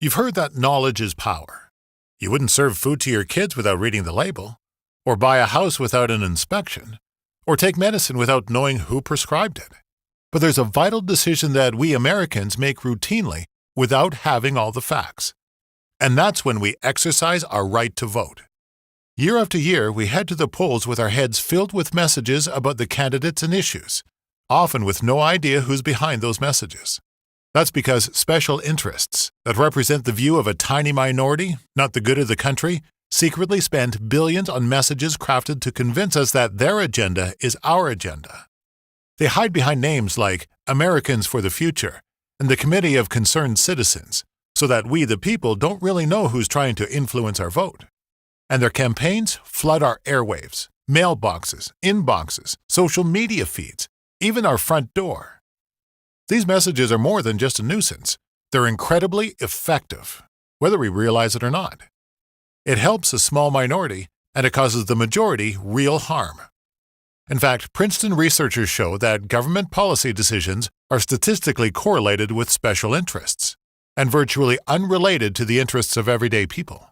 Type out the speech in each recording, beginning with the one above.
You've heard that knowledge is power. You wouldn't serve food to your kids without reading the label, or buy a house without an inspection, or take medicine without knowing who prescribed it. But there's a vital decision that we Americans make routinely without having all the facts. And that's when we exercise our right to vote. Year after year, we head to the polls with our heads filled with messages about the candidates and issues, often with no idea who's behind those messages. That's because special interests that represent the view of a tiny minority, not the good of the country, secretly spend billions on messages crafted to convince us that their agenda is our agenda. They hide behind names like Americans for the Future and the Committee of Concerned Citizens, so that we, the people, don't really know who's trying to influence our vote. And their campaigns flood our airwaves, mailboxes, inboxes, social media feeds, even our front door. These messages are more than just a nuisance. They're incredibly effective, whether we realize it or not. It helps a small minority, and it causes the majority real harm. In fact, Princeton researchers show that government policy decisions are statistically correlated with special interests, and virtually unrelated to the interests of everyday people.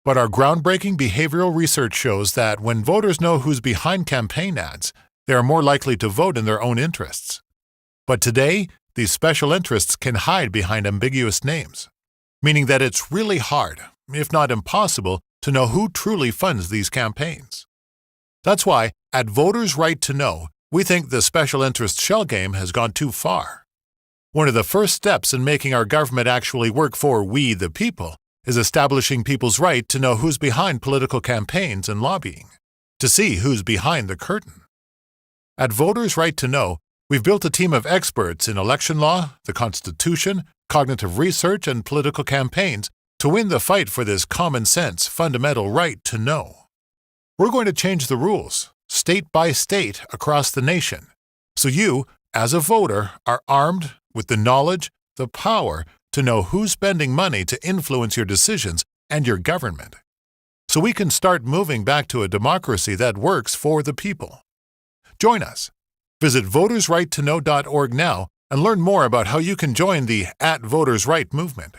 But our groundbreaking behavioral research shows that when voters know who's behind campaign ads, they are more likely to vote in their own interests. But today, these special interests can hide behind ambiguous names, meaning that it's really hard, if not impossible, to know who truly funds these campaigns. That's why, at Voters' Right to Know, we think the special interest shell game has gone too far. One of the first steps in making our government actually work for we, the people, is establishing people's right to know who's behind political campaigns and lobbying, to see who's behind the curtain. At Voters' Right to Know, we've built a team of experts in election law, the Constitution, cognitive research, and political campaigns to win the fight for this common-sense, fundamental right to know. We're going to change the rules, state by state, across the nation, so you, as a voter, are armed with the knowledge, the power, to know who's spending money to influence your decisions and your government, so we can start moving back to a democracy that works for the people. Join us. Visit votersrighttoknow.org now and learn more about how you can join the @VotersRight movement.